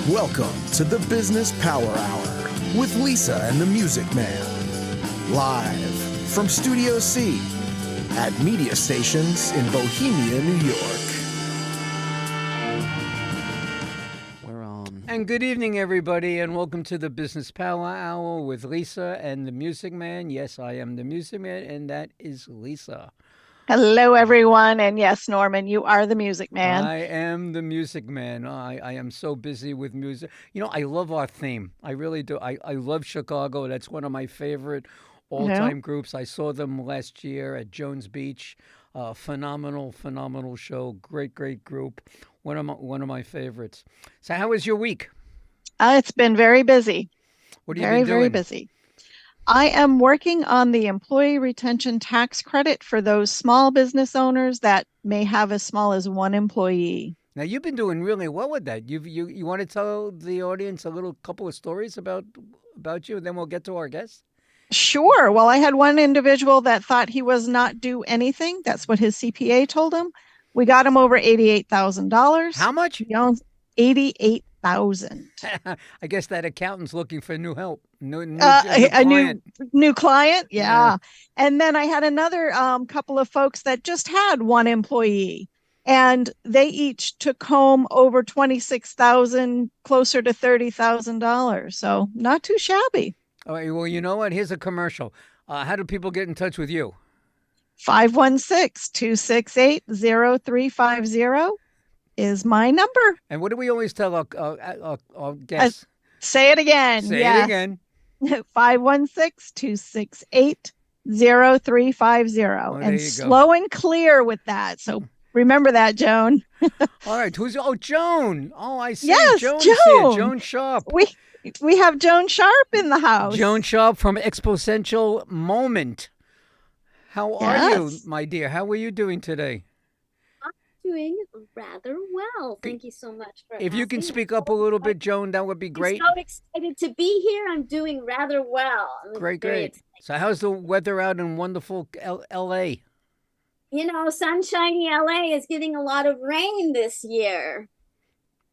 Welcome to the Business Power Hour with Lisa and the Music Man. Live from Studio C at media stations in Bohemia, New York. We're on. And good evening, everybody, and welcome to the Business Power Hour with Lisa and the Music Man. Yes, I am the Music Man, and that is Lisa. Hello, everyone. And yes, Norman, you are the Music Man. I am the Music Man. I am so busy with music. You know, I love our theme. I really do. I love Chicago. That's one of my favorite all-time groups. I saw them last year at Jones Beach. Phenomenal show. Great group. One of my favorites. So how was your week? It's been very busy. What have you been doing? Very busy. I am working on the employee retention tax credit for those small business owners that may have as small as one employee. Now, you've been doing really well with that. You want to tell the audience a couple of stories about you, and then we'll get to our guests? Sure. Well, I had one individual that thought he was not due anything. That's what his CPA told him. We got him over $88,000. How much? He owns $88,000. I guess that accountant's looking for new help. A new client. Yeah. And then I had another couple of folks that just had one employee, and they each took home over $26,000, closer to $30,000. So not too shabby. All right. Well, you know what? Here's a commercial. How do people get in touch with you? 516-268-0350 is my number. And what do we always tell our guests? Say it again. Say it again. 516-268-0350. And slow and clear with that. So remember that, Joan. All right. Joan. Oh, I see. Yes, Joan. Joan Sharp. We have Joan Sharp in the house. Joan Sharp from Exponential Moment. How are you, my dear? How are you doing today? I'm doing rather well. Thank you so much for If you can speak up a little bit, Joan, that would be great. I'm so excited to be here. I'm doing rather well. Great. So how's the weather out in wonderful L.A.? You know, sunshiny L.A. is getting a lot of rain this year.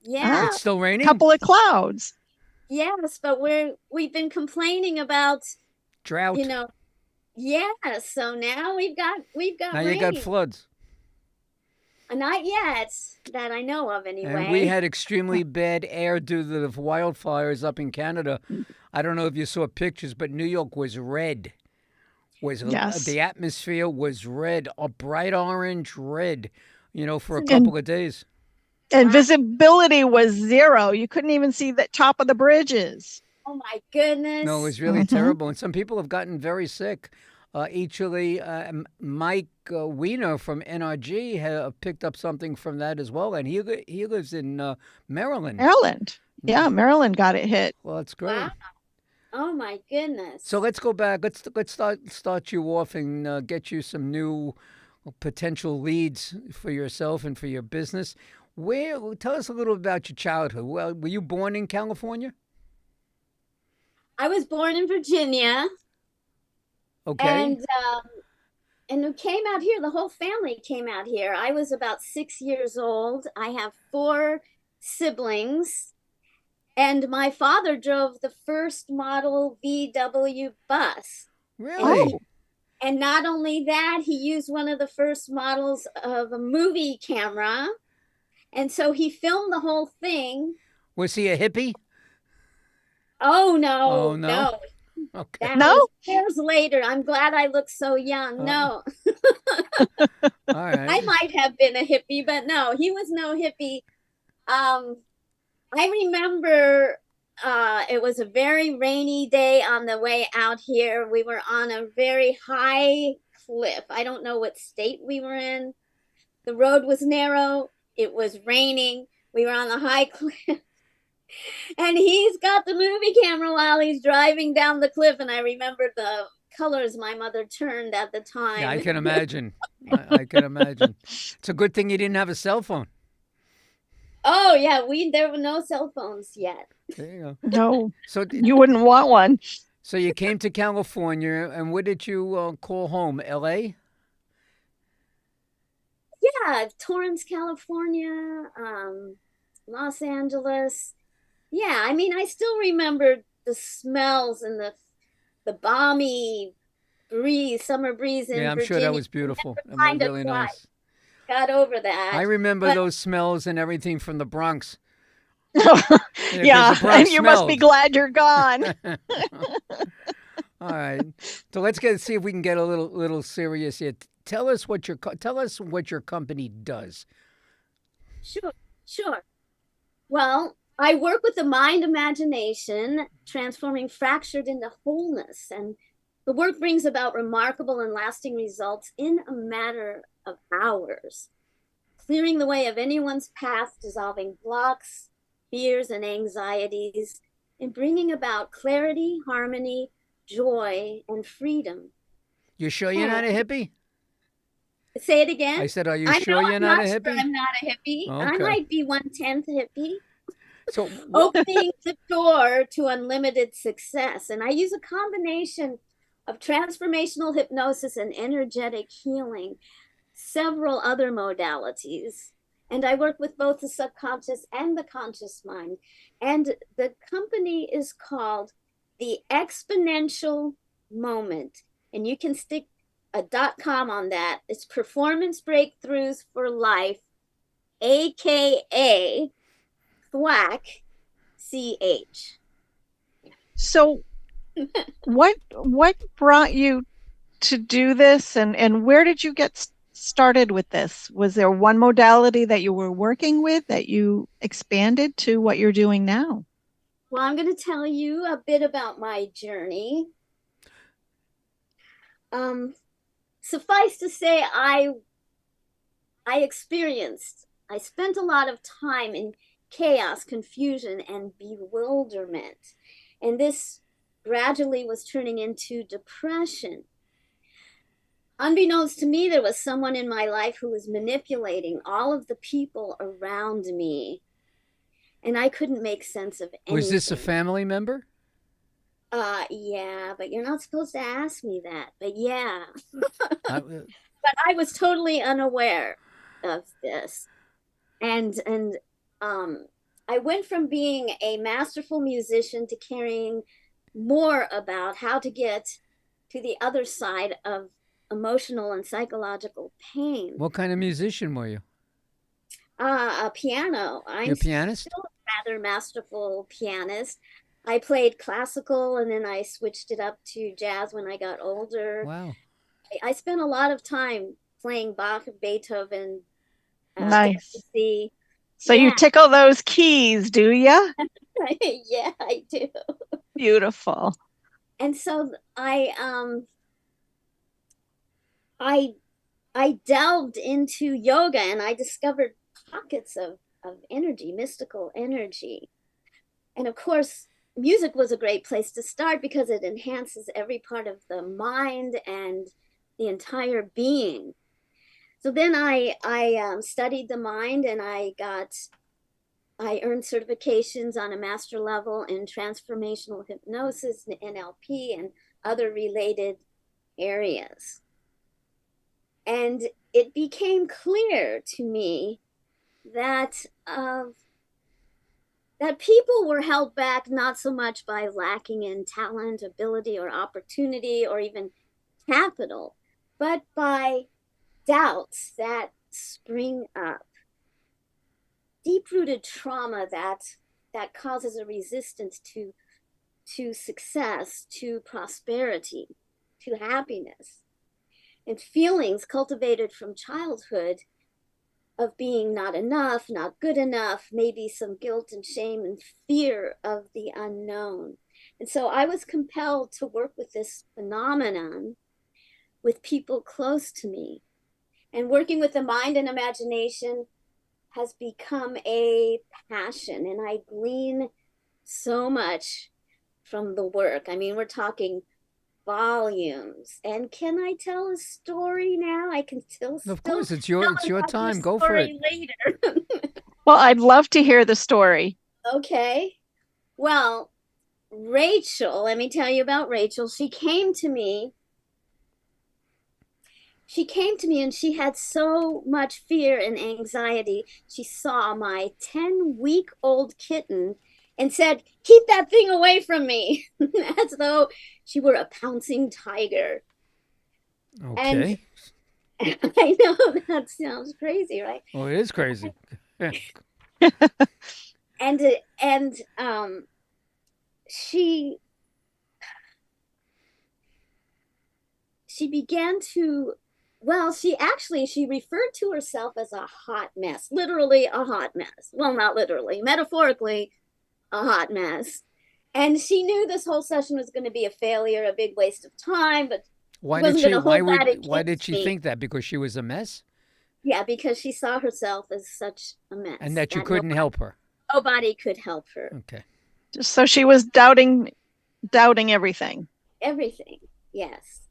Yeah. It's still raining? Couple of clouds. Yes, but we've been complaining about drought. You know, so now we've got now rain. You got floods. Not yet, that I know of anyway. And we had extremely bad air due to the wildfires up in Canada. I don't know if you saw pictures, but New York was red. The atmosphere was red, a bright orange red, for a couple of days. And visibility was zero. You couldn't even see the top of the bridges. Oh, my goodness. No, it was really terrible. And some people have gotten very sick. Actually, Mike Weiner from NRG picked up something from that as well. And he lives in Maryland. Yeah, Maryland got it hit. Well, that's great. Wow. Oh, my goodness. So let's go back. Let's start you off and get you some new potential leads for yourself and for your business. Tell us a little about your childhood. Well, were you born in California? I was born in Virginia. Okay. And we came out here. The whole family came out here. I was about 6 years old. I have 4 siblings. And my father drove the first model VW bus. Really? And not only that, he used one of the first models of a movie camera. And so he filmed the whole thing. Was he a hippie? Oh, no. Oh, no? Okay. That was years later. I'm glad I look so young. No. All right. I might have been a hippie, but no, he was no hippie. I remember it was a very rainy day on the way out here. We were on a very high cliff. I don't know what state we were in. The road was narrow. It was raining. We were on the high cliff. And he's got the movie camera while he's driving down the cliff. And I remember the colors my mother turned at the time. Yeah, I can imagine. I can imagine. It's a good thing you didn't have a cell phone. Oh, yeah. There were no cell phones yet. There you go. No. So you wouldn't want one. So you came to California, and what did you call home? L.A.? Yeah, Torrance, California, Los Angeles. Yeah, I mean, I still remember the smells and the balmy breeze, summer breeze Yeah, in I'm sure that Virginia. was beautiful and Kind of really quite nice. got over I that. remember But those smells and everything from the Bronx. Yeah, because Yeah, the and Bronx you must be smelled. glad you're gone. All right. So let's see if we can get a little serious here. Tell us what your company does. sure, sure. Well, I work with the mind imagination, transforming fractured into wholeness. And the work brings about remarkable and lasting results in a matter of hours, clearing the way of anyone's path, dissolving blocks, fears, and anxieties, and bringing about clarity, harmony, joy, and freedom. You sure you're And not a hippie? say it again. I said, are you I know sure you're I'm not a not sure hippie? I'm not a hippie. I Okay. might be 1/10 hippie. So Opening the door to unlimited success. And I use a combination of transformational hypnosis and energetic healing, several other modalities. And I work with both the subconscious and the conscious mind. And the company is called the Exponential Moment. And you can stick a .com on that. It's Performance Breakthroughs for Life, aka thwack CH. So what brought you to do this, and where did you get started with this? Was there one modality that you were working with that you expanded to what you're doing now? Well, I'm going to tell you a bit about my journey. Suffice to say, I spent a lot of time in chaos, confusion, and bewilderment. And this gradually was turning into depression. Unbeknownst to me, there was someone in my life who was manipulating all of the people around me. And I couldn't make sense of anything. was this a family member? Yeah, but you're not supposed to ask me that. But yeah. I- But I was totally unaware of this. And I went from being a masterful musician to caring more about how to get to the other side of emotional and psychological pain. what kind of musician were you? A piano. You're a pianist? Still a rather masterful pianist. I played classical and then I switched it up to jazz when I got older. Wow. I spent a lot of time playing Bach, Beethoven, Nice. Debussy. So you Yeah. tickle those keys, do you? Yeah, I do. Beautiful. And so I delved into yoga and I discovered pockets of energy, mystical energy. And of course, music was a great place to start because it enhances every part of the mind and the entire being. So then I studied the mind and I earned certifications on a master level in transformational hypnosis, NLP, and other related areas. And it became clear to me that that people were held back not so much by lacking in talent, ability, or opportunity, or even capital, but by doubts that spring up, deep-rooted trauma that causes a resistance to success, to prosperity, to happiness, and feelings cultivated from childhood of being not enough, not good enough, maybe some guilt and shame and fear of the unknown. And so I was compelled to work with this phenomenon with people close to me. And working with the mind and imagination has become a passion, and I glean so much from the work. I mean, we're talking volumes. And can I tell a story now? I can still Of course, it's tell your another time. Go for it. story later. Well, I'd love to hear the story. Okay. Well, Rachel, let me tell you about Rachel. She came to me and she had so much fear and anxiety. She saw my 10-week-old kitten and said, "Keep that thing away from me," as though she were a pouncing tiger. Okay. And I know that sounds crazy, right? Well, it is crazy. And she began to, well, she referred to herself as a hot mess, literally a hot mess. Well, not literally, metaphorically, a hot mess. And she knew this whole session was going to be a failure, a big waste of time, but Why wasn't did she? going to Why hold that would? Why did against she me. think that? Because she was a mess, Yeah, because she saw herself as such a mess. and that you couldn't help her. Nobody could help her. Okay. So she was doubting everything. Everything, yes.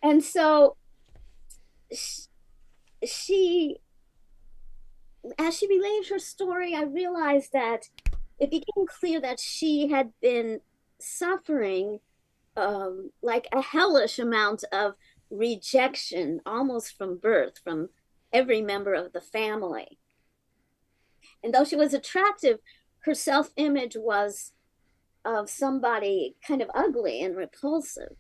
And so she, as she relayed her story, I realized that it became clear that she had been suffering like a hellish amount of rejection almost from birth from every member of the family. And though she was attractive, her self-image was of somebody kind of ugly and repulsive.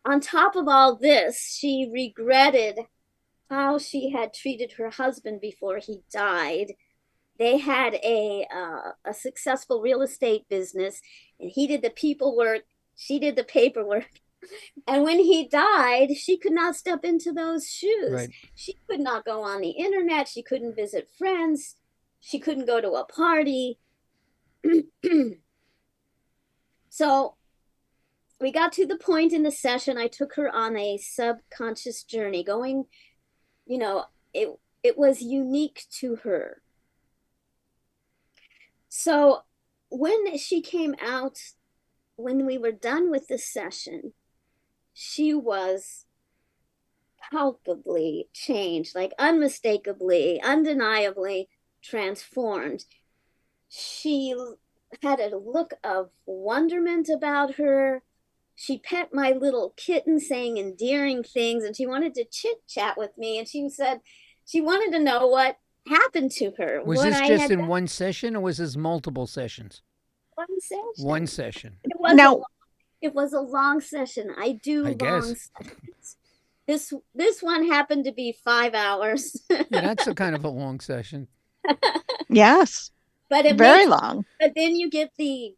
On top of all this, she regretted how she had treated her husband before he died. They had a successful real estate business, and he did the people work, she did the paperwork. And when he died, she could not step into those shoes. Right. She could not go on the internet. She couldn't visit friends. She couldn't go to a party. So we got to the point in the session, I took her on a subconscious journey going, it was unique to her. So when she came out, when we were done with the session, she was palpably changed, like unmistakably, undeniably transformed. She had a look of wonderment about her. She pet my little kitten, saying endearing things, and she wanted to chit chat with me. And she said she wanted to know what happened to her. Was this just in one session, or was this multiple sessions? One session. One session. It was a long session. I long sessions. This one happened to be 5 hours. Yeah, that's a kind of a long session. Yes. But it very long. But then you get the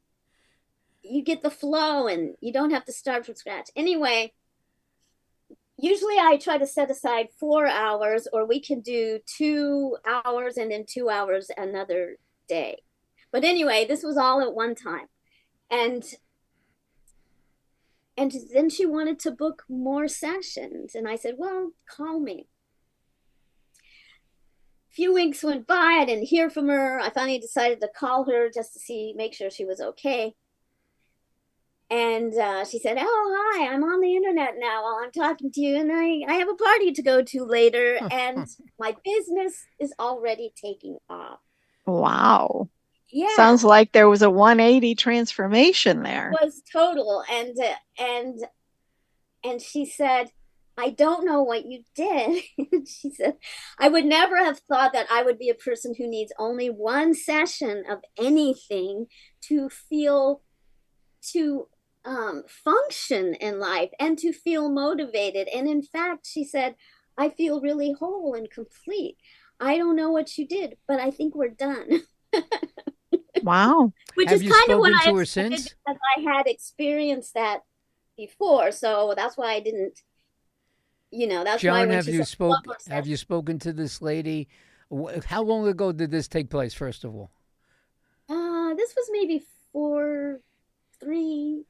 flow, and you don't have to start from scratch. Anyway, usually I try to set aside 4 hours, or we can do 2 hours and then 2 hours another day. But anyway, this was all at one time. And then she wanted to book more sessions. And I said, well, call me. A few weeks went by. I didn't hear from her. I finally decided to call her just to make sure she was okay. And she said, oh, hi, I'm on the internet now while I'm talking to you. And I have a party to go to later. And my business is already taking off. Wow. Yeah. Sounds like there was a 180 transformation there. It was total. And she said, I don't know what you did. She said, I would never have thought that I would be a person who needs only one session of anything to function in life and to feel motivated. And in fact, she said, I feel really whole and complete. I don't know what you did, but I think we're done. Wow. Which Have is you kind of what spoken to I her expected, since? because I had experienced that before. So that's why I didn't, that's John, why when have she you said, have you spoken to this lady? How long ago did this take place, first of all? This was maybe 3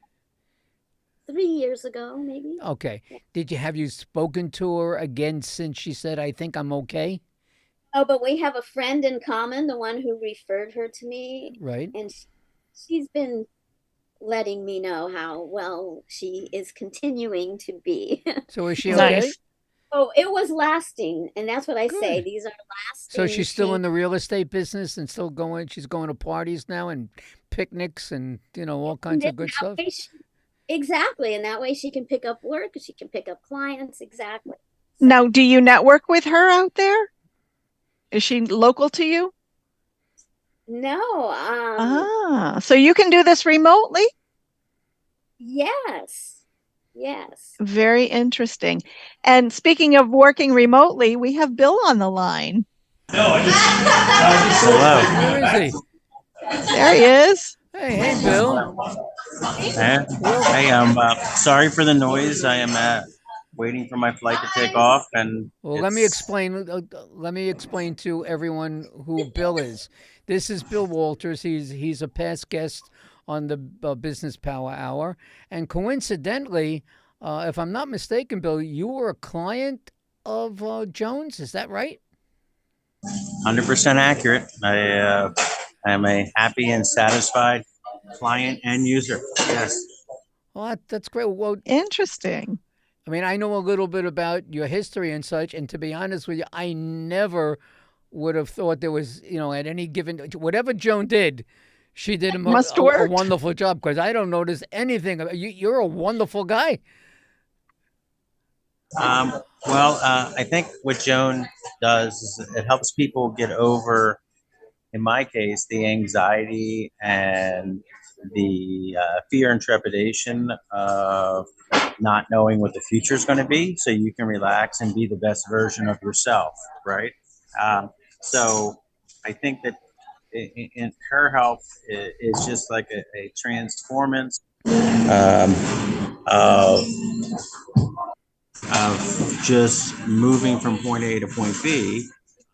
years ago, maybe. Okay. Have you spoken to her again since she said, I think I'm okay? Oh, but we have a friend in common, the one who referred her to me. Right. And she's been letting me know how well she is continuing to be. So is she okay? Nice. Oh, it was lasting. And that's what I say. Good. These are lasting. So she's still in changes. the real estate business and still she's going to parties now and picnics and, all kinds of good stuff? Exactly. And that way she can pick up work, she can pick up clients. Exactly. Now, do you network with her out there? Is she local to you? No, So you can do this remotely? yes, yes. Very interesting. And speaking of working remotely, we have Bill on the line. Hello. Where is he? There he is. Hey, Bill. Hey, I'm sorry for the noise. I am waiting for my flight to take off, and Well, let me explain. Let me explain to everyone who Bill is. This is Bill Walters. He's a past guest on the Business Power Hour, and coincidentally, if I'm not mistaken, Bill, you were a client of Jones. Is that right? 100% accurate. I am a happy and satisfied client and user. Yes. Well, that's great. Well, Interesting. I mean, I know a little bit about your history and such, and to be honest with you, I never would have thought there was, at any given, whatever Joan did, she did Must a work. wonderful job, because I don't notice anything. You're a wonderful guy. Well, I think what Joan does is it helps people get over, in my case, the anxiety and the fear and trepidation of not knowing what the future is going to be, so you can relax and be the best version of yourself, right? So I think that in her help is just like a transformance of just moving from point A to point B,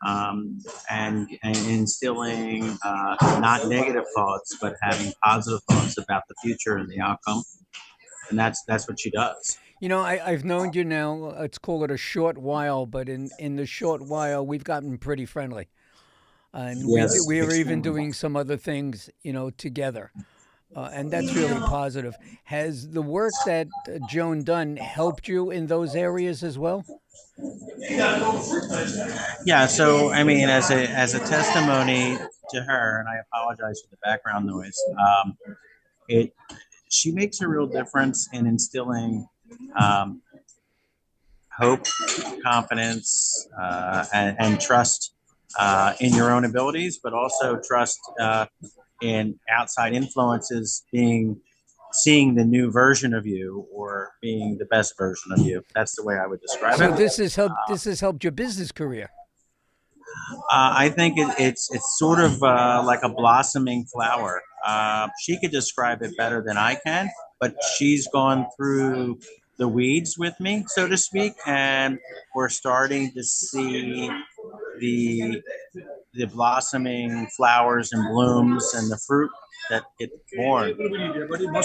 and instilling not negative thoughts, but having positive thoughts about the future and the outcome. And that's what she does. I've known you now, let's call it a short while, but in the short while, we've gotten pretty friendly. And Yes, we are even extremely. doing some other things, together. And that's really positive. Has the work that Joan done helped you in those areas as well? Yeah. So I mean, as a testimony to her, and I apologize for the background noise. It She makes a real difference in instilling um, hope, confidence, and trust in your own abilities, but also trust in outside influences seeing the new version of you or being the best version of you. That's the way I would describe So it. this has helped your business career. I think it's sort of like a blossoming flower. She could describe it better than I can, but she's gone through the weeds with me, so to speak, and we're starting to see the blossoming flowers and blooms and the fruit that get born.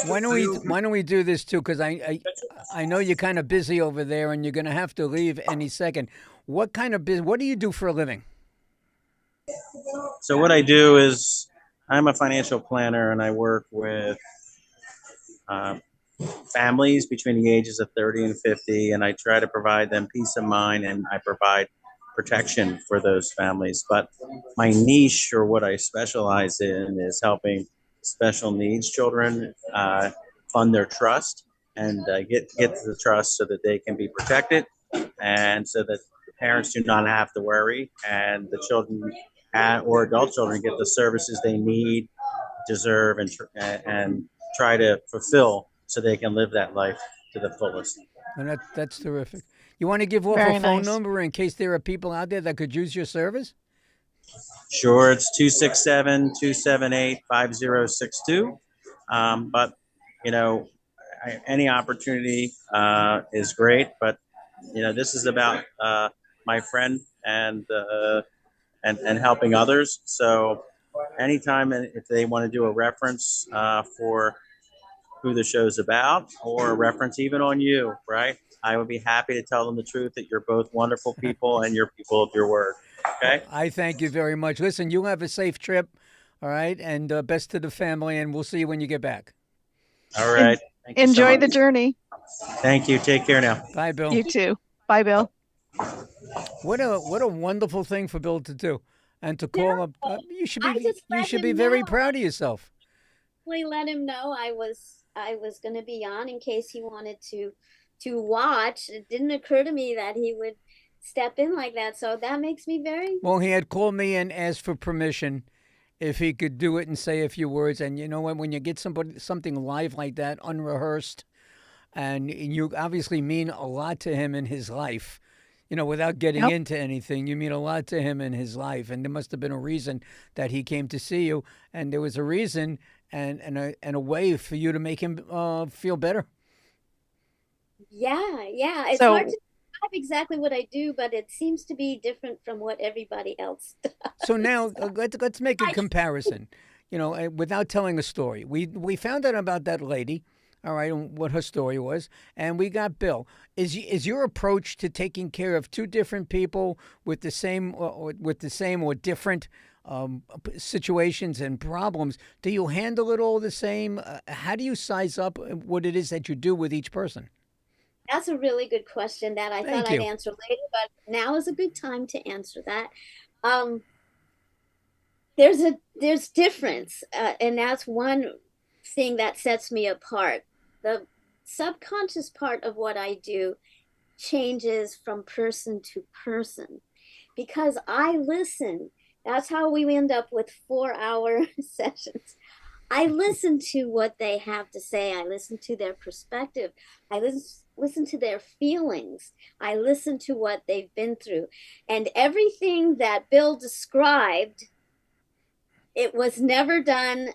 Why don't we do this too? Because I know you're kind of busy over there, and you're going to have to leave any second. What kind of business? What do you do for a living? So what I do is I'm a financial planner, and I work with uh, families between the ages of 30 and 50, and I try to provide them peace of mind, and I provide protection for those families. But my niche, or what I specialize in, is helping special needs children fund their trust and get to the trust so that they can be protected, and so that the parents do not have to worry, and the children or adult children get the services they need, deserve, and try to fulfill, so they can live that life to the fullest. And that's terrific. You want to give off Very a phone nice. number in case there are people out there that could use your service? Sure, it's 267-278-5062. But, any opportunity is great. But, this is about my friend and helping others. So anytime, if they want to do a reference for who the show's about, or a reference even on you, right? I would be happy to tell them the truth, that you're both wonderful people and you're people of your word. Okay. I thank you very much. Listen, you have a safe trip, all right? And best to the family, and we'll see you when you get back. All right. Thank you so Enjoy the much. journey. Thank you. Take care now. Bye, Bill. You too. Bye, Bill. What a wonderful thing for Bill to do, and to call up. You should I be just let him very know. proud of yourself. We let him know I was going to be on in case he wanted to watch. It didn't occur to me that he would step in like that, so that makes me very. Well, he had called me and asked for permission, if he could do it and say a few words. And you know what? When you get something live like that, unrehearsed, and you obviously mean a lot to him in his life. Without getting Yep. into anything, you mean a lot to him in his life, and there must have been a reason that he came to see you, and there was a reason and a way for you to make him feel better. Yeah. It's So hard to describe exactly what I do, but it seems to be different from what everybody else does. So now let's make a comparison. Without telling a story, we found out about that lady. All right, and what her story was, and we got Bill. Is your approach to taking care of two different people with the same or different situations and problems? Do you handle it all the same? How do you size up what it is that you do with each person? That's a really good question that I Thank thought I'd you. answer later, but now is a good time to answer that. Um, there's difference, and that's one thing that sets me apart. The subconscious part of what I do changes from person to person because I listen. That's how we end up with 4 hour sessions. I listen to what they have to say. I listen to their perspective. I listen to their feelings. I listen to what they've been through. And everything that Bill described, it was never done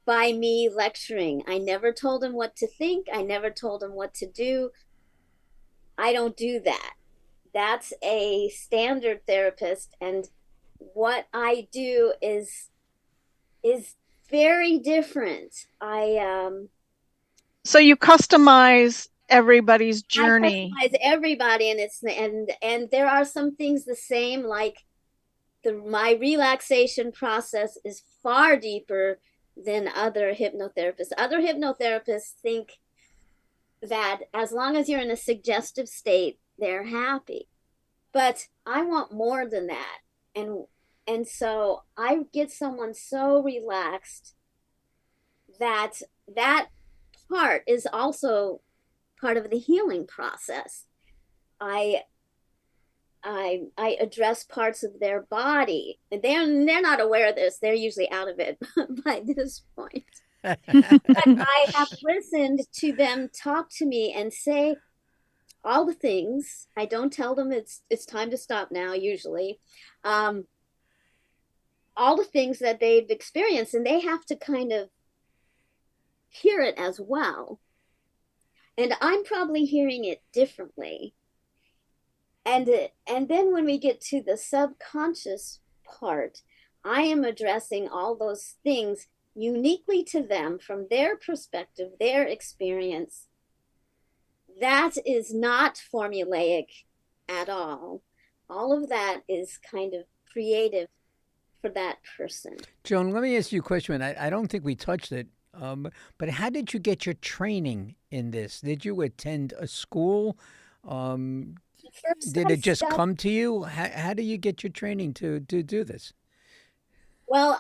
by me lecturing. I never told him what to think. I never told him what to do. I don't do that. That's a standard therapist, and what I do is very different. so you customize everybody's I journey. customize everybody, and and there are some things the same, like my relaxation process is far deeper than other hypnotherapists. Other hypnotherapists think that as long as you're in a suggestive state, they're happy. But I want more than that. And so I get someone so relaxed that that part is also part of the healing process. I I address parts of their body. They're not aware of this. They're usually out of it by this point. But I have listened to them talk to me and say all the things. I don't tell them it's time to stop now, usually. Um, all the things that they've experienced, and they have to kind of hear it as well. And I'm probably hearing it differently. And then when we get to the subconscious part, I am addressing all those things uniquely to them from their perspective, their experience. That is not formulaic at all. All of that is kind of creative for that person. Joan, let me ask you a question. I don't think we touched it, but how did you get your training in this? Did you attend a school? Um, First, did I it just studied. come to you? How do you get your training to do this? Well,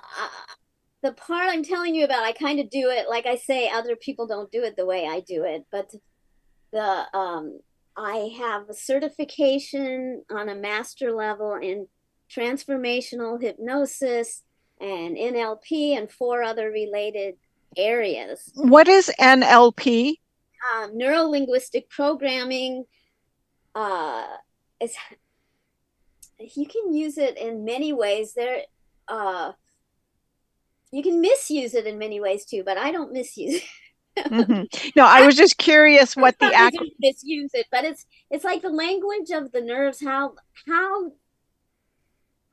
the part I'm telling you about, I kind of do it like I say. Other people don't do it the way I do it, but I have a certification on a master level in transformational hypnosis and NLP and 4 other related areas. What is NLP? Neuro linguistic programming. Is You can use it in many ways. You can misuse it in many ways too, but I don't misuse it. Mm-hmm. No, I was just curious what the Sometimes you misuse it, but it's like the language of the nerves, how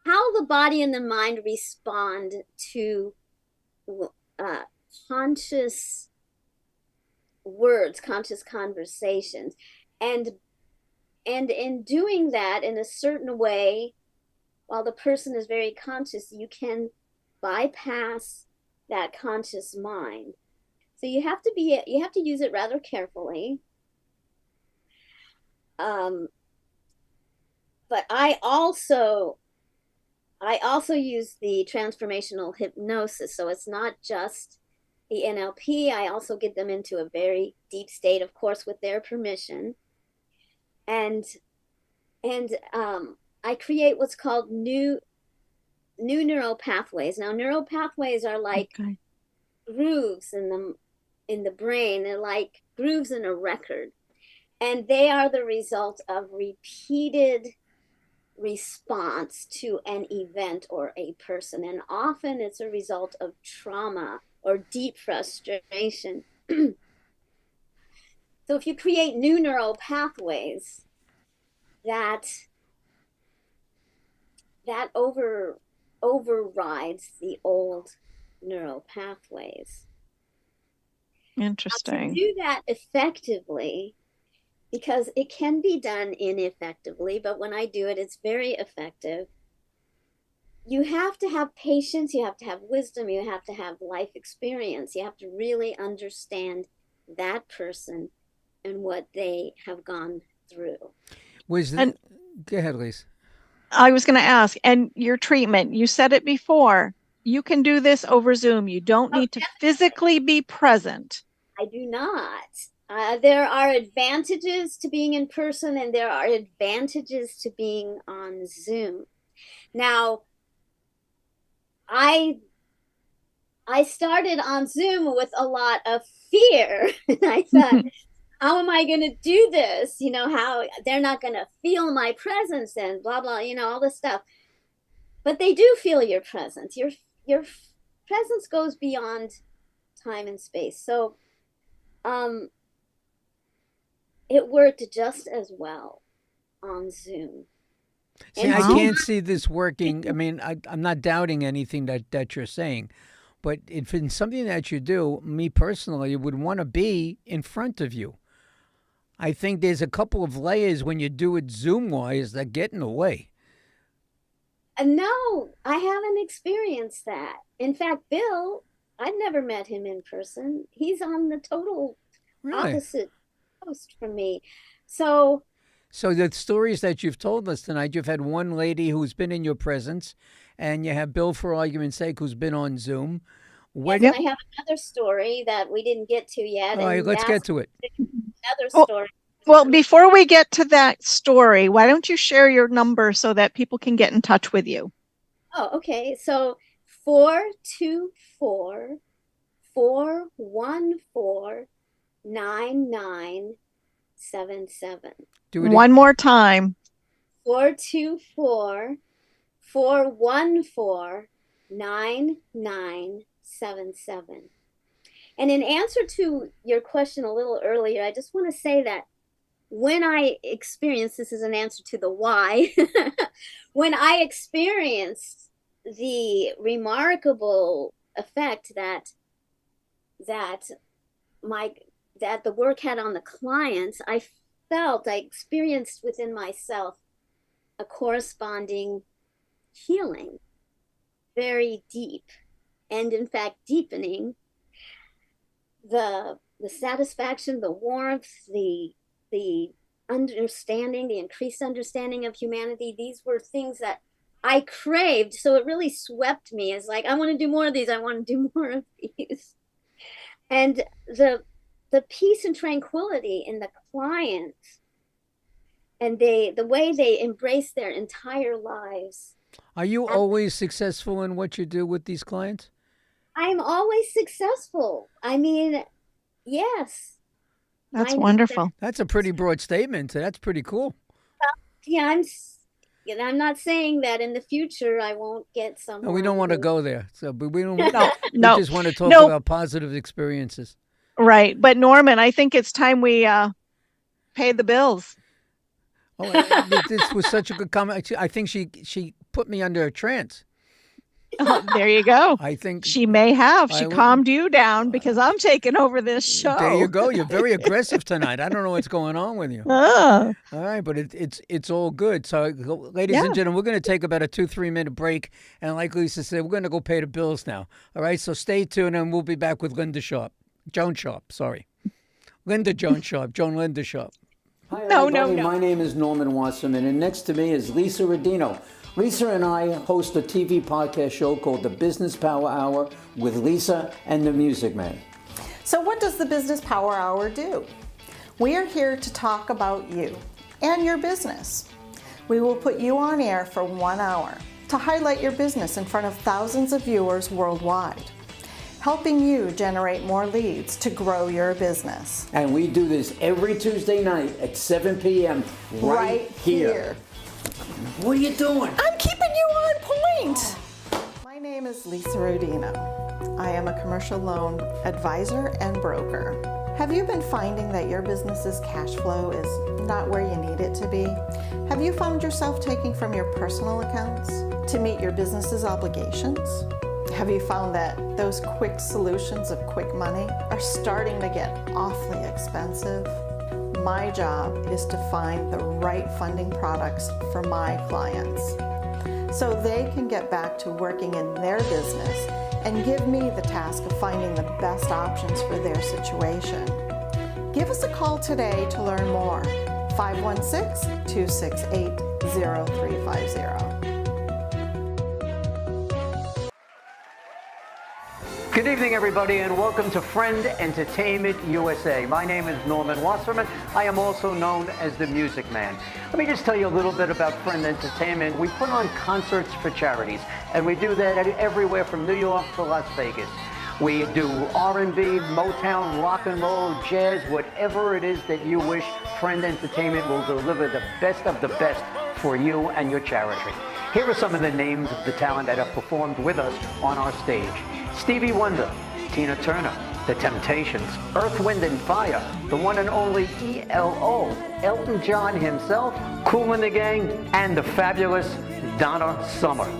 the body and the mind respond to conscious words, conscious conversations, and in doing that in a certain way, while the person is very conscious, you can bypass that conscious mind. So you have to use it rather carefully. But I also use the transformational hypnosis. So it's not just the NLP. I also get them into a very deep state, of course, with their permission. And I create what's called new neural pathways. Now, neural pathways are like Okay. grooves in the brain. They're like grooves in a record, and they are the result of repeated response to an event or a person, and often it's a result of trauma or deep frustration. So if you create new neural pathways that overrides the old neural pathways. Interesting. To do that effectively, because it can be done ineffectively, but when I do it, it's very effective. You have to have patience, you have to have wisdom, you have to have life experience. You have to really understand that person and what they have gone through. Go ahead, Lisa. I was going to ask, and your treatment, you said it before, you can do this over Zoom. You don't need to physically be present. I do not. There are advantages to being in person, and there are advantages to being on Zoom. Now, I started on Zoom with a lot of fear. And I thought, how am I going to do this? You know, how they're not going to feel my presence and blah, blah, you know, all this stuff. But they do feel your presence. Your presence goes beyond time and space. So it worked just as well on Zoom. See, I can't see this working. I mean, I'm not doubting anything that you're saying. But if it's something that you do, me personally would want to be in front of you. I think there's a couple of layers when you do it Zoom-wise that get in the way. No, I haven't experienced that. In fact, Bill, I've never met him in person. He's on the total opposite coast from me. So the stories that you've told us tonight, you've had one lady who's been in your presence, and you have Bill, for argument's sake, who's been on Zoom. Yes, and I have another story that we didn't get to yet. All right, let's get to it. Another story. Well, before we get to that story, why don't you share your number so that people can get in touch with you? Oh, okay. So 424-414-9977. Do it one more time. 424-414-9977. And in answer to your question a little earlier, I just want to say that when I experienced, this is an answer to the why, when I experienced the remarkable effect that the work had on the clients, I experienced within myself a corresponding healing, very deep, and in fact deepening. The satisfaction, the warmth, the understanding, the increased understanding of humanity, these were things that I craved. So it really swept me as like, I want to do more of these. I want to do more of these. And the peace and tranquility in the clients and the way they embrace their entire lives. Are you always successful in what you do with these clients? I'm always successful. I mean, yes. That's wonderful. That's a pretty broad statement. That's pretty cool. Yeah, I'm not saying that in the future I won't get someone. No, we don't want to go there. So, but we don't. No. We just want to talk about positive experiences. Right, but Norman, I think it's time we pay the bills. Oh, this was such a good comment. I think she put me under a trance. Oh, there you go. I think she may have. She calmed you down because I'm taking over this show. There you go. You're very aggressive tonight. I don't know what's going on with you. Oh. All right, but it's all good. So, ladies and gentlemen, we're going to take about a 2-3 minute break, and like Lisa said, we're going to go pay the bills now. All right, so stay tuned, and we'll be back with Joan Sharp. Joan Linda Sharp. Hi, everybody. My name is Norman Wasserman, and next to me is Lisa Rodino. Lisa and I host a TV podcast show called The Business Power Hour with Lisa and the Music Man. So what does the Business Power Hour do? We are here to talk about you and your business. We will put you on air for 1 hour, to highlight your business in front of thousands of viewers worldwide, helping you generate more leads to grow your business. And we do this every Tuesday night at 7 p.m. right here. What are you doing? I'm keeping you on point. My name is Lisa Rodino. I am a commercial loan advisor and broker. Have you been finding that your business's cash flow is not where you need it to be? Have you found yourself taking from your personal accounts to meet your business's obligations? Have you found that those quick solutions of quick money are starting to get awfully expensive? My job is to find the right funding products for my clients so they can get back to working in their business and give me the task of finding the best options for their situation. Give us a call today to learn more. 516-268-0350. Good evening, everybody, and welcome to Friend Entertainment USA. My name is Norman Wasserman. I am also known as the Music Man. Let me just tell you a little bit about Friend Entertainment. We put on concerts for charities, and we do that everywhere from New York to Las Vegas. We do R&B, Motown, rock and roll, jazz, whatever it is that you wish. Friend Entertainment will deliver the best of the best for you and your charity. Here are some of the names of the talent that have performed with us on our stage. Stevie Wonder, Tina Turner, The Temptations, Earth, Wind and Fire, the one and only ELO, Elton John himself, Kool and the Gang, and the fabulous Donna Summer.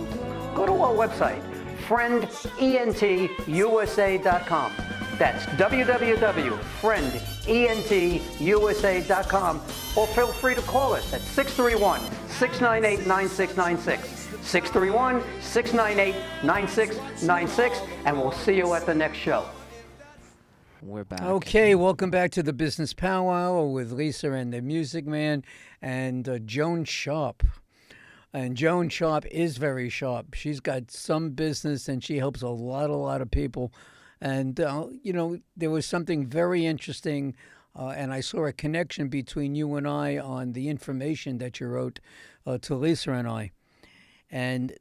Go to our website, friendentusa.com. That's www.friendentusa.com, or feel free to call us at 631-698-9696. 631-698-9696, and we'll see you at the next show. We're back. Okay, welcome back to the Business Powwow with Lisa and the Music Man and Joan Sharp. And Joan Sharp is very sharp. She's got some business and she helps a lot of people. And, you know, there was something very interesting, and I saw a connection between you and I on the information that you wrote to Lisa and I. And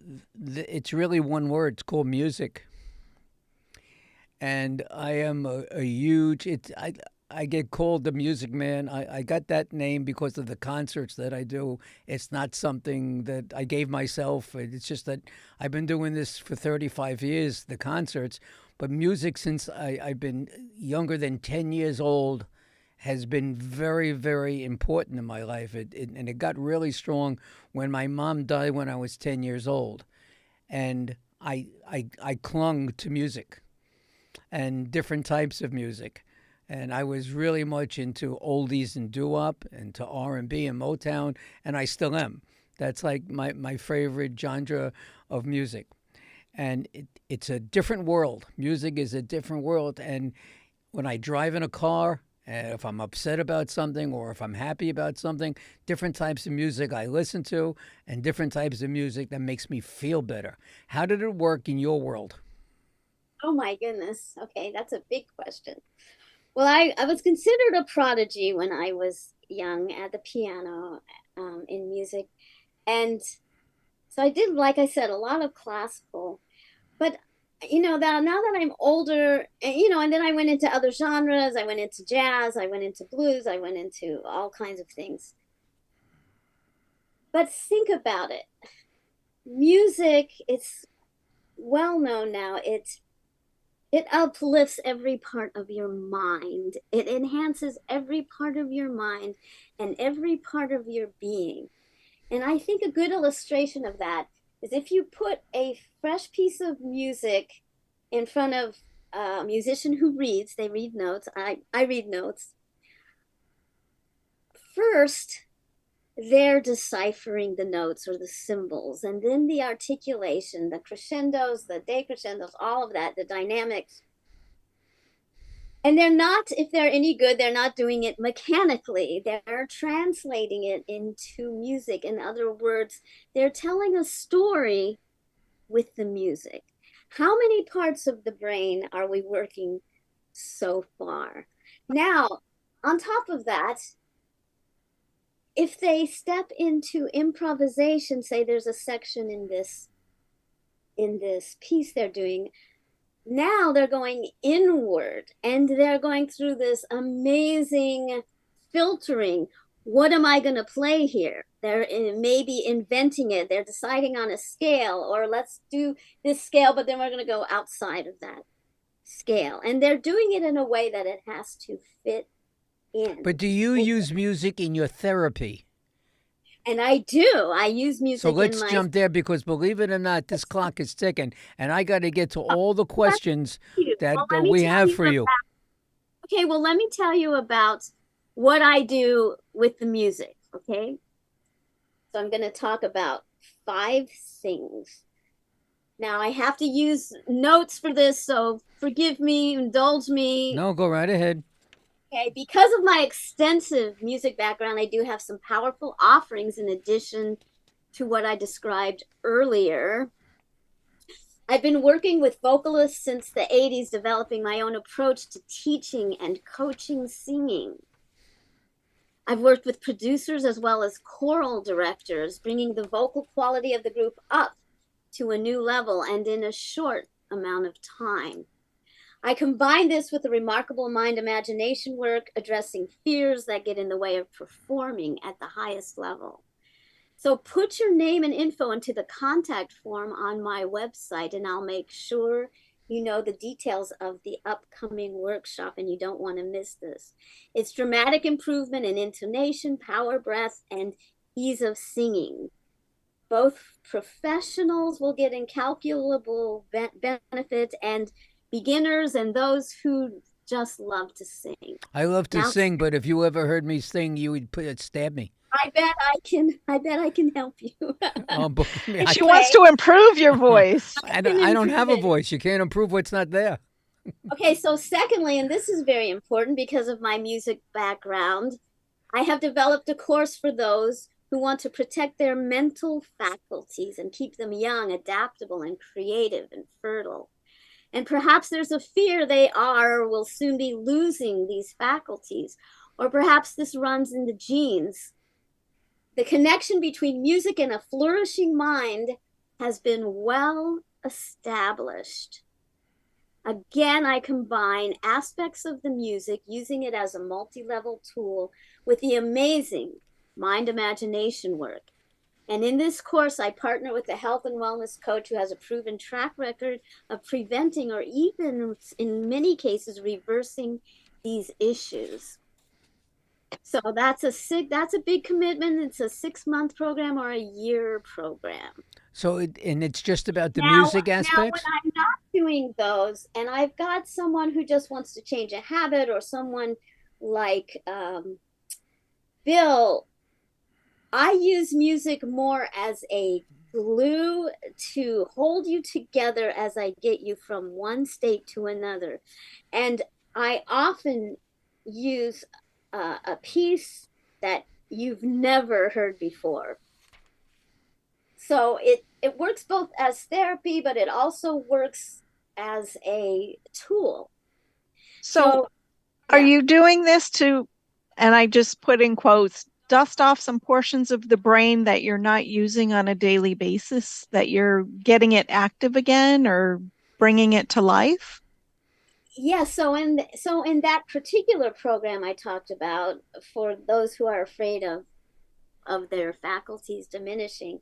it's really one word. It's called music. And I am a huge, I get called the Music Man. I got that name because of the concerts that I do. It's not something that I gave myself. It's just that I've been doing this for 35 years, the concerts. But music, since I've been younger than 10 years old, has been very, very important in my life. And it got really strong when my mom died when I was 10 years old. And I clung to music and different types of music. And I was really much into oldies and doo-wop, and to R&B and Motown, and I still am. That's like my favorite genre of music. And it's a different world. Music is a different world. And when I drive in a car, if I'm upset about something or if I'm happy about something, different types of music I listen to and different types of music that makes me feel better. How did it work in your world? Oh my goodness. Okay, that's a big question. Well, I was considered a prodigy when I was young at the piano in music. And so I did, like I said, a lot of classical. But you know, that now that I'm older, you know, and then I went into other genres. I went into jazz, I went into blues, I went into all kinds of things. But think about it. Music, it's well known now. It uplifts every part of your mind. It enhances every part of your mind and every part of your being. And I think a good illustration of that is if you put a fresh piece of music in front of a musician who reads, they read notes, I read notes. First, they're deciphering the notes or the symbols, and then the articulation, the crescendos, the decrescendos, all of that, the dynamics. And they're not, if they're any good, they're not doing it mechanically. They're translating it into music. In other words, they're telling a story with the music. How many parts of the brain are we working so far? Now, on top of that, if they step into improvisation, say there's a section in this in this piece they're doing, now they're going inward and they're going through this amazing filtering. What am I going to play here? They're maybe inventing it. They're deciding on a scale, or let's do this scale, but then we're going to go outside of that scale. And they're doing it in a way that it has to fit in. But do you use music in your therapy? And I do. I use music. So let's jump there, because believe it or not, this clock is ticking, and I got to get to all the questions that we have for you. Okay, well, let me tell you about what I do with the music, okay? So I'm going to talk about 5 things. Now, I have to use notes for this, so forgive me, indulge me. No, go right ahead. Okay, because of my extensive music background, I do have some powerful offerings in addition to what I described earlier. I've been working with vocalists since the 80s, developing my own approach to teaching and coaching singing. I've worked with producers as well as choral directors, bringing the vocal quality of the group up to a new level and in a short amount of time. I combine this with the remarkable mind imagination work, addressing fears that get in the way of performing at the highest level. So put your name and info into the contact form on my website, and I'll make sure you know the details of the upcoming workshop, and you don't want to miss this. It's dramatic improvement in intonation, power, breath, and ease of singing. Both professionals will get incalculable benefit, and beginners and those who just love to sing. I love to sing, but if you ever heard me sing, you would stab me. I bet I can help you. She wants to improve your voice. I don't have a voice. You can't improve what's not there. Okay, so secondly, and this is very important because of my music background, I have developed a course for those who want to protect their mental faculties and keep them young, adaptable, and creative and fertile. And perhaps there's a fear they are or will soon be losing these faculties, or perhaps this runs in the genes. The connection between music and a flourishing mind has been well established. Again, I combine aspects of the music, using it as a multi-level tool, with the amazing mind imagination work. And in this course, I partner with a health and wellness coach who has a proven track record of preventing, or even in many cases, reversing these issues. So that's a big commitment. It's a 6-month program or a year program. So it's just about the music aspects? Now, when I'm not doing those, and I've got someone who just wants to change a habit, or someone like Bill, I use music more as a glue to hold you together as I get you from one state to another. And I often use a piece that you've never heard before. So it works both as therapy, but it also works as a tool. So are you doing this to, and I just put in quotes, dust off some portions of the brain that you're not using on a daily basis, that you're getting it active again or bringing it to life? Yeah, so in that particular program I talked about, for those who are afraid of their faculties diminishing,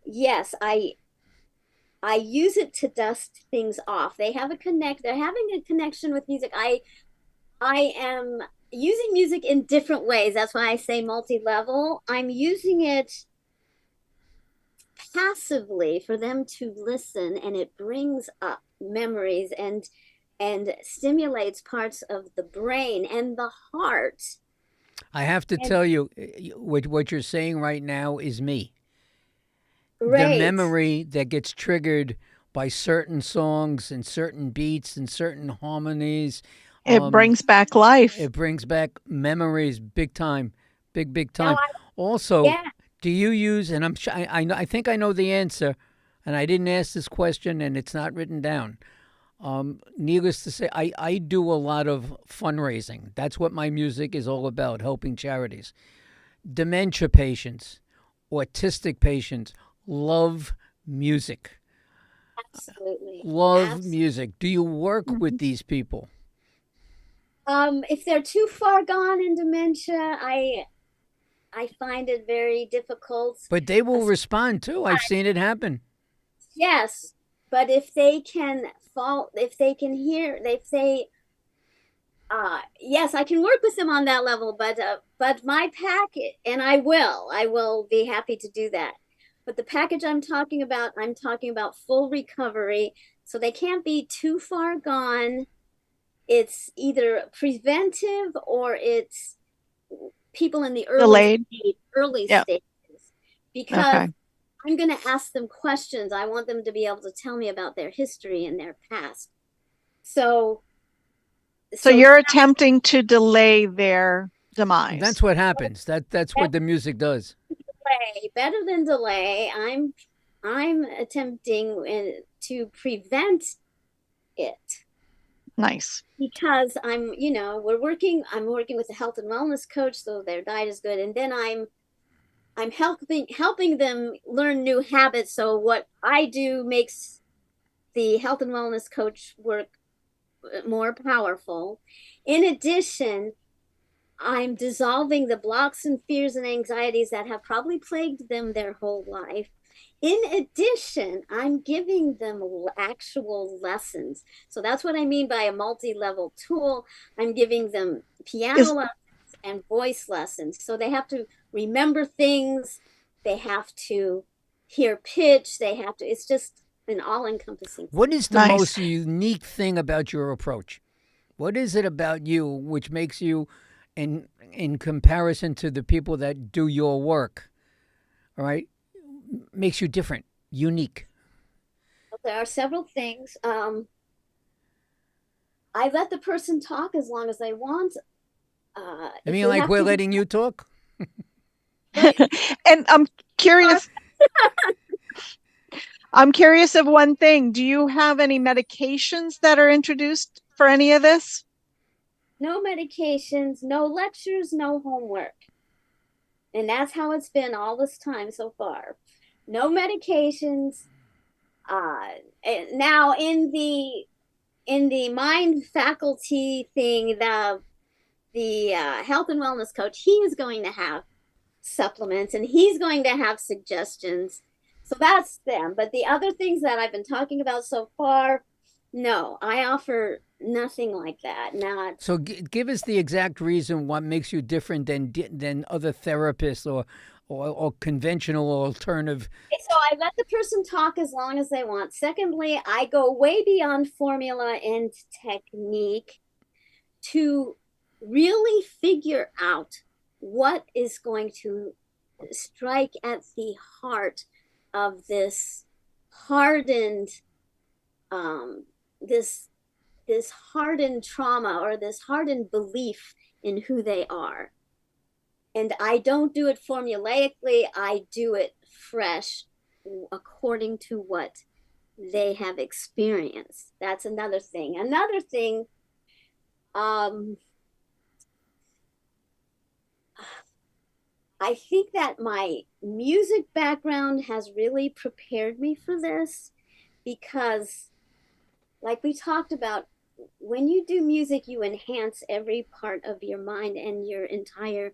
yes, I use it to dust things off. They're having a connection with music. I am using music in different ways. That's why I say multi-level. I'm using it passively for them to listen, and it brings up memories and stimulates parts of the brain and the heart. I have to tell you, what you're saying right now is me. Right. The memory that gets triggered by certain songs and certain beats and certain harmonies. It brings back life. It brings back memories, big time, big time. Also, do you use? And I think I know the answer, and I didn't ask this question, and it's not written down. Needless to say, I do a lot of fundraising. That's what my music is all about, helping charities. Dementia patients, autistic patients love music. Absolutely. love music. Do you work with these people? If they're too far gone in dementia, I find it very difficult. But they will respond too. I've seen it happen. Yes, but if they can if they can hear, if they yes, I can work with them on that level, but my package, and I will be happy to do that. But the package I'm talking about full recovery, so they can't be too far gone. It's either preventive or it's people in the Delayed. early Yeah. stages, because Okay. I'm going to ask them questions. I want them to be able to tell me about their history and their past. So you're attempting to delay their demise. That's what happens. That's what the music does. better than delay. I'm attempting to prevent it. Nice. Because I'm working with a health and wellness coach, so their diet is good, and then I'm helping them learn new habits. So what I do makes the health and wellness coach work more powerful. In addition, I'm dissolving the blocks and fears and anxieties that have probably plagued them their whole life. In addition, I'm giving them actual lessons. So that's what I mean by a multi-level tool. I'm giving them piano lessons and voice lessons. So they have to remember things. They have to hear pitch. It's just an all-encompassing. What is the most unique thing about your approach? What is it about you which makes you, in comparison to the people that do your work, all right, makes you different, unique? Well, there are several things. I let the person talk as long as they want. I mean, like we're letting you talk? And I'm curious. I'm curious of one thing. Do you have any medications that are introduced for any of this? No medications, no lectures, no homework. And that's how it's been all this time so far. No medications. Now in the mind faculty thing, the health and wellness coach, he is going to have supplements and he's going to have suggestions. So that's them. But the other things that I've been talking about so far, no, I offer nothing like that. Not. So give us the exact reason what makes you different than other therapists or conventional or alternative. So I let the person talk as long as they want. Secondly, I go way beyond formula and technique to really figure out what is going to strike at the heart of this hardened this hardened trauma or this hardened belief in who they are. And I don't do it formulaically. I do it fresh according to what they have experienced. That's another thing. Another thing, I think that my music background has really prepared me for this because, like we talked about, when you do music, you enhance every part of your mind and your entire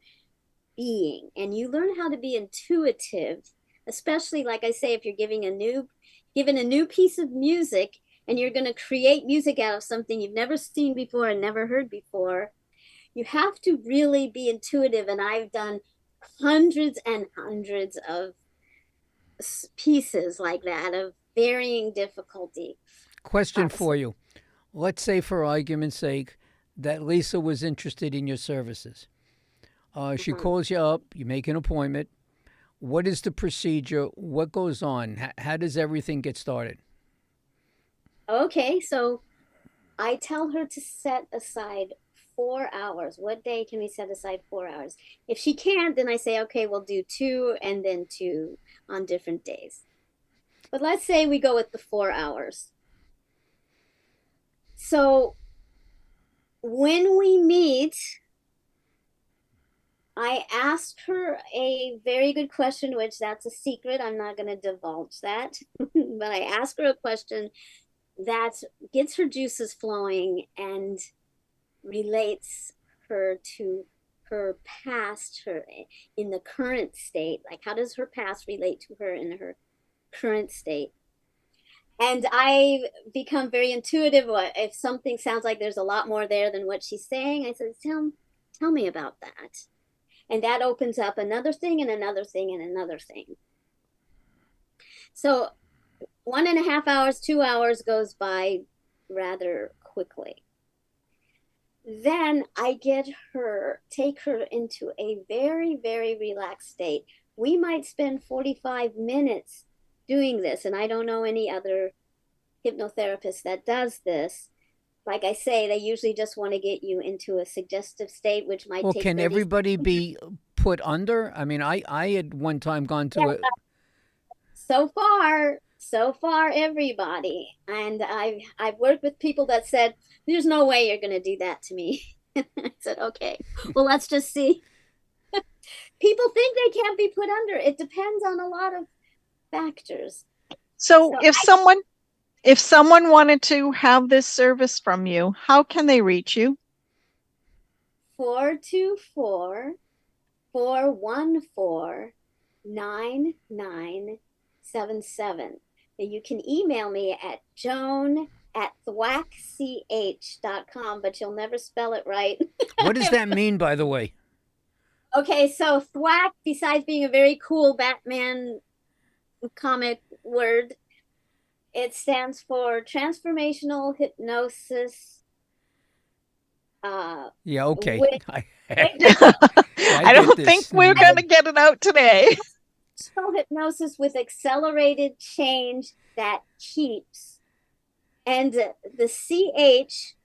being, and you learn how to be intuitive, especially, like I say, if you're given a new piece of music and you're going to create music out of something you've never seen before and never heard before, you have to really be intuitive. And I've done hundreds and hundreds of pieces like that of varying difficulty. Question for you. Let's say, for argument's sake, that Lisa was interested in your services. She calls you up, you make an appointment. What is the procedure? What goes on? How does everything get started? Okay, so I tell her to set aside 4 hours. What day can we set aside 4 hours? If she can't, then I say, okay, we'll do 2 and then 2 on different days. But let's say we go with the 4 hours. So when we meet, I asked her a very good question, which that's a secret. I'm not going to divulge that. But I asked her a question that gets her juices flowing and relates her to her past, her in the current state. Like, how does her past relate to her in her current state? And I've become very intuitive. If something sounds like there's a lot more there than what she's saying, I said, tell me about that. And that opens up another thing and another thing and another thing. So 1.5 hours, 2 hours goes by rather quickly. Then I take her into a very, very relaxed state. We might spend 45 minutes doing this, and I don't know any other hypnotherapist that does this. Like I say, they usually just want to get you into a suggestive state, which might take. Well, can everybody be put under? I mean, I had one time gone to it. So far, everybody. And I've worked with people that said, "There's no way you're going to do that to me." I said, "Okay, well, let's just see." People think they can't be put under. It depends on a lot of factors. So if someone wanted to have this service from you, how can they reach you? 424-414-9977. You can email me at joan@thwackch.com, but you'll never spell it right. What does that mean, by the way? Okay, so thwack, besides being a very cool Batman comic word, it stands for Transformational Hypnosis. Yeah, okay. I don't think we're going to get it out today. Hypnosis with accelerated change that keeps. And the CH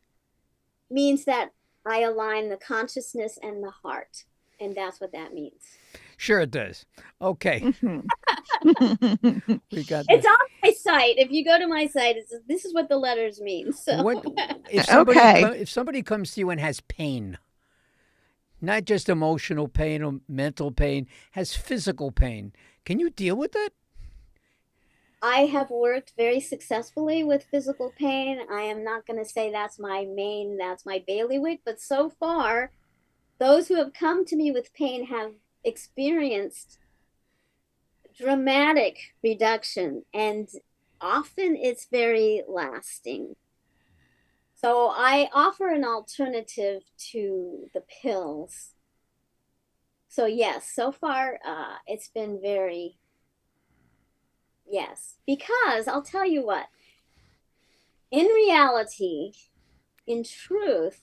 means that I align the consciousness and the heart. And that's what that means. Sure it does. Okay. We got it's on my site. If you go to my site, this is what the letters mean. So if somebody comes to you and has pain, not just emotional pain or mental pain, has physical pain, can you deal with it? I have worked very successfully with physical pain. I am not going to say that's my bailiwick, but so far, those who have come to me with pain have experienced dramatic reduction, and often it's very lasting. So I offer an alternative to the pills. So yes, so far it's been because I'll tell you what, in reality, in truth,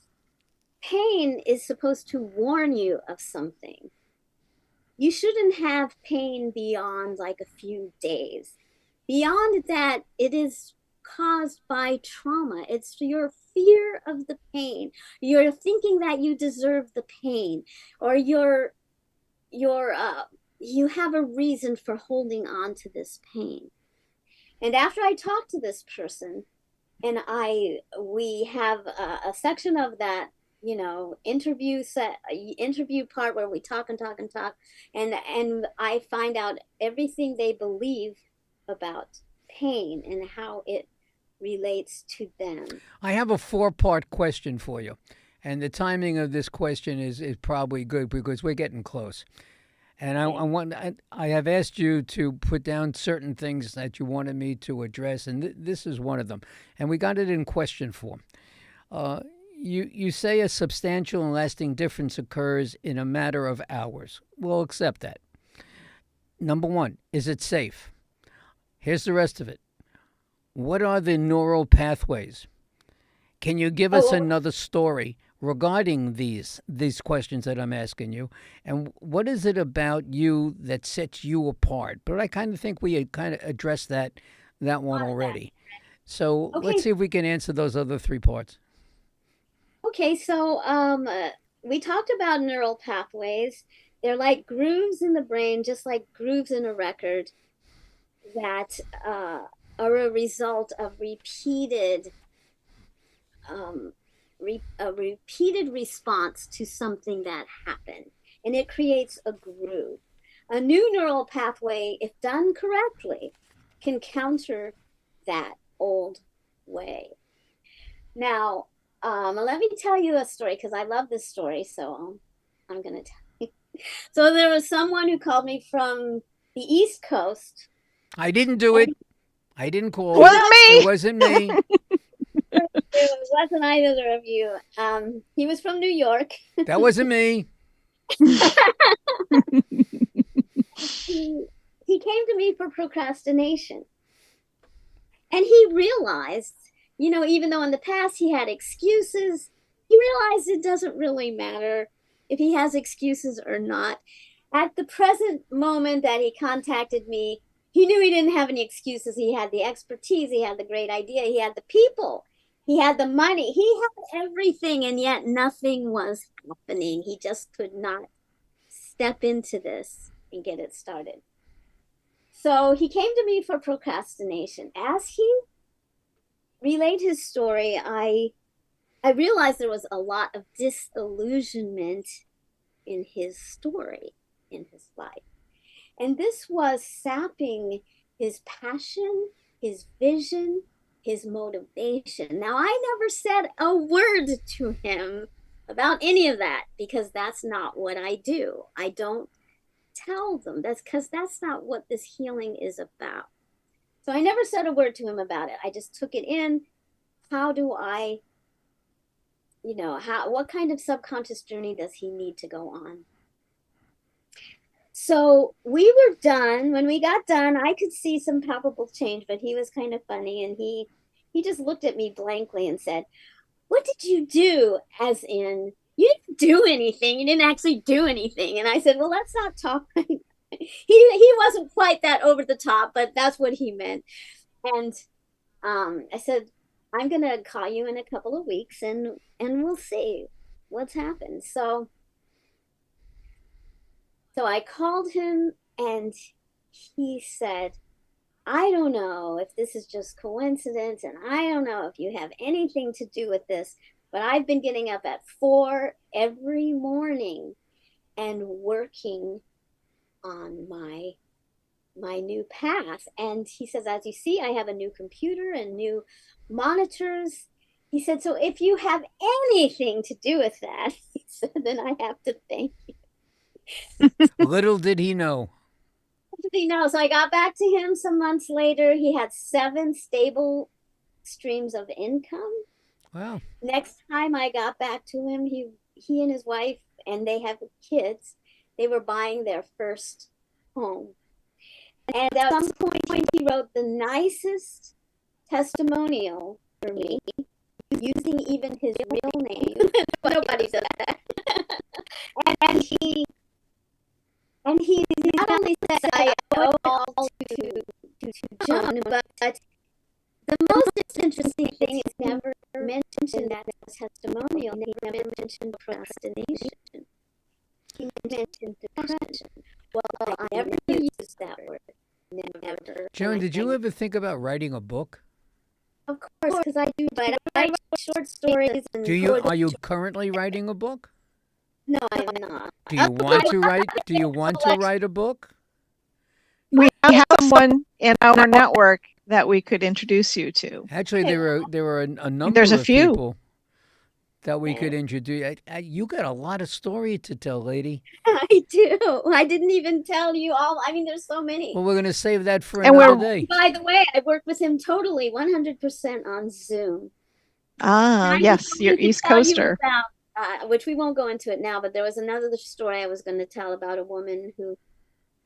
pain is supposed to warn you of something. You shouldn't have pain beyond like a few days. Beyond that, it is caused by trauma. It's your fear of the pain. You're thinking that you deserve the pain, or you have a reason for holding on to this pain. And after I talk to this person, and we have a section of that, interview part where we talk and I find out everything they believe about pain and how it relates to them. I have a 4-part question for you, and the timing of this question is probably good because we're getting close. And I have asked you to put down certain things that you wanted me to address, and this is one of them. And we got it in question form. You say a substantial and lasting difference occurs in a matter of hours. We'll accept that. Number 1, is it safe? Here's the rest of it. What are the neural pathways? Can you give us another story regarding these questions that I'm asking you? And what is it about you that sets you apart? But I kind of think we had kind of addressed that one already. So let's see if we can answer those other 3 parts. Okay, so we talked about neural pathways. They're like grooves in the brain, just like grooves in a record that are a result of repeated response to something that happened. and it creates a groove. A new neural pathway, if done correctly, can counter that old way. Now, let me tell you a story, because I love this story, so I'm going to tell you. So there was someone who called me from the East Coast. I didn't do it. I didn't call. Wasn't me. It wasn't me. It wasn't either of you. He was from New York. That wasn't me. He came to me for procrastination. And he realized, you know, even though in the past he had excuses, he realized it doesn't really matter if he has excuses or not. At the present moment that he contacted me, he knew he didn't have any excuses. He had the expertise, he had the great idea, he had the people, he had the money, he had everything, and yet nothing was happening. He just could not step into this and get it started. So he came to me for procrastination. As he relayed his story, I realized there was a lot of disillusionment in his story, in his life. And this was sapping his passion, his vision, his motivation. Now, I never said a word to him about any of that, because that's not what I do. I don't tell them. That's because that's not what this healing is about. So I never said a word to him about it. I just took it in. How do I, what kind of subconscious journey does he need to go on? So we were done. When we got done, I could see some palpable change, but he was kind of funny, and he just looked at me blankly and said, "What did you do?" As in, you didn't do anything. You didn't actually do anything. And I said, well, let's not talk. He wasn't quite that over the top, but that's what he meant. And I said, I'm going to call you in a couple of weeks and we'll see what's happened. So I called him, and he said, I don't know if this is just coincidence, and I don't know if you have anything to do with this, but I've been getting up at 4 every morning and working on my new path. And he says, as you see, I have a new computer and new monitors. He said, so if you have anything to do with that, he said, then I have to thank you. Little did he know. Little did he know. So I got back to him some months later. He had 7 stable streams of income. Wow. Next time I got back to him, he and his wife, and they have kids, they were buying their first home. And at some point, he wrote the nicest testimonial for me, using even his real name. Nobody does that. and he not only said, I owe it all to Joan, but the most interesting thing is never mentioned that testimonial. He never mentioned procrastination. He mentioned depression. Well, I never used that word. Never. Joan, did you ever think about writing a book? Of course, because I do. But I write short stories. Are you currently writing a book? No, I'm not. Do you want to write? Do you want to write a book? We have someone in our network that we could introduce you to. Actually, there were a number There's a of few people that we could introduce. You got a lot of story to tell, lady. I do. I didn't even tell you all. I mean, there's so many. Well, we're going to save that for another day. By the way, I worked with him totally 100% on Zoom. Yes, you're East Coaster. Which we won't go into it now, but there was another story I was going to tell about a woman who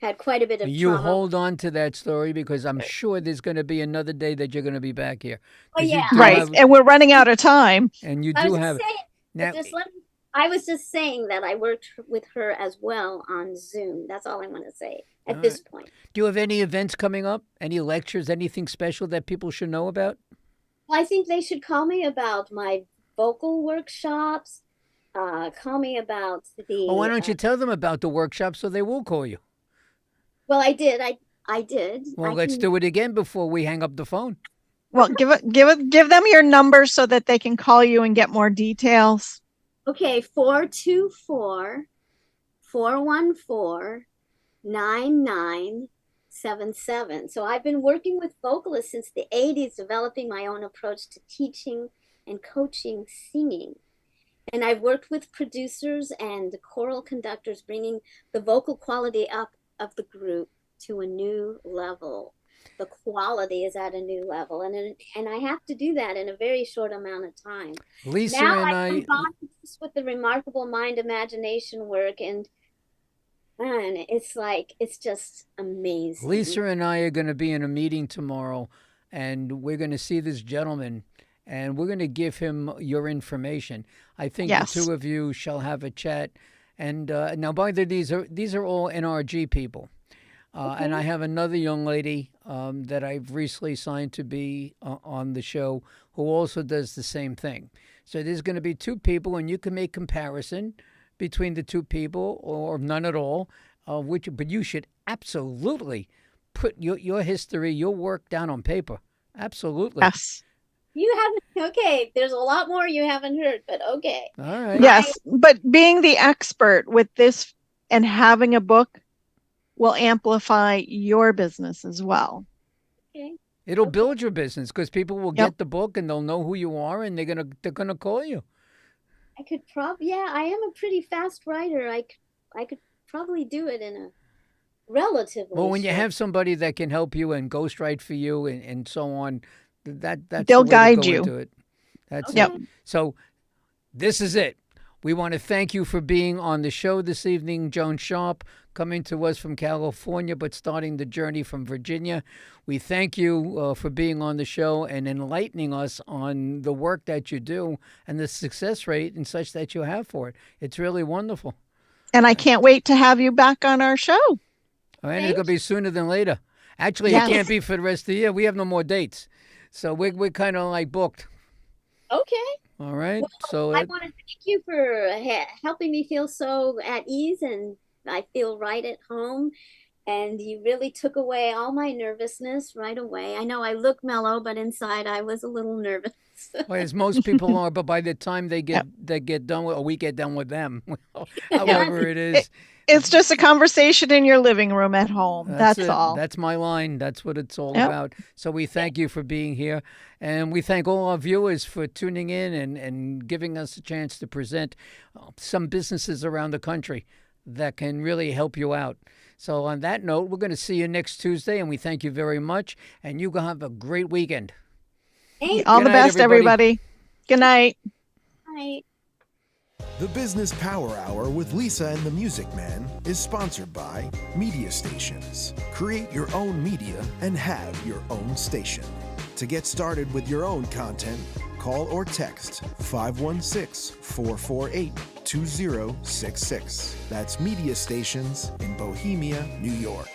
had quite a bit of You trauma. hold on to that story, because I'm sure there's going to be another day that you're going to be back here. Oh, yeah. Right, and we're running out of time. And you do have... I was just saying that I worked with her as well on Zoom. That's all I want to say at this point. Do you have any events coming up? Any lectures? Anything special that people should know about? Well, I think they should call me about my vocal workshops. Call me about the... Well, why don't you tell them about the workshop so they will call you? Well, I did. I did. Well, let's do it again before we hang up the phone. Well, give them your number so that they can call you and get more details. Okay, 424 414-9977. So I've been working with vocalists since the 80s, developing my own approach to teaching and coaching singing. And I've worked with producers and choral conductors, bringing the vocal quality up of the group to a new level. The quality is at a new level, and I have to do that in a very short amount of time. Lisa now and I combine this with the remarkable mind imagination work, and man, it's just amazing. Lisa and I are going to be in a meeting tomorrow, and we're going to see this gentleman, and we're going to give him your information. I think Yes. the two of you shall have a chat. And now, by the way, these are all NRG people. And I have another young lady that I've recently signed to be on the show who also does the same thing. So there's going to be two people, and you can make comparison between the two people or none at all. But you should absolutely put your history, your work down on paper. Absolutely. Yes. You haven't, okay, there's a lot more you haven't heard, but okay. All right. Yes. But being the expert with this and having a book will amplify your business as well. Okay. It'll build your business because people will Yep. get the book and they'll know who you are, and they're gonna call you. I could I am a pretty fast writer. I could probably do it in a relatively Well, when you short- have somebody that can help you and ghostwrite for you and so on, that's They'll the way guide to go you. into it. That's Okay. it. So this is it. We want to thank you for being on the show this evening, Joan Sharp, coming to us from California, but starting the journey from Virginia. We thank you for being on the show and enlightening us on the work that you do and the success rate and such that you have for it. It's really wonderful. And I can't wait to have you back on our show. All right, it's going to be sooner than later. Actually, Yes. it can't be for the rest of the year. We have no more dates. So we're kind of like booked. Okay. All right. Well, So I want to thank you for helping me feel so at ease, and I feel right at home. And you really took away all my nervousness right away. I know I look mellow, but inside I was a little nervous. well, as most people are, but by the time they get done with, or we get done with them, however it is. It's just a conversation in your living room at home. That's it. all. That's my line. That's what it's all Yep. about. So we thank you for being here. And we thank all our viewers for tuning in and giving us a chance to present some businesses around the country that can really help you out. So on that note, we're going to see you next Tuesday, and we thank you very much. And you have a great weekend. Thank All Good the night, best, everybody. Good night. you. The Business Power Hour with Lisa and the Music Man is sponsored by Media Stations. Create your own media and have your own station. To get started with your own content, call or text 516-448-2066. That's Media Stations in Bohemia, New York.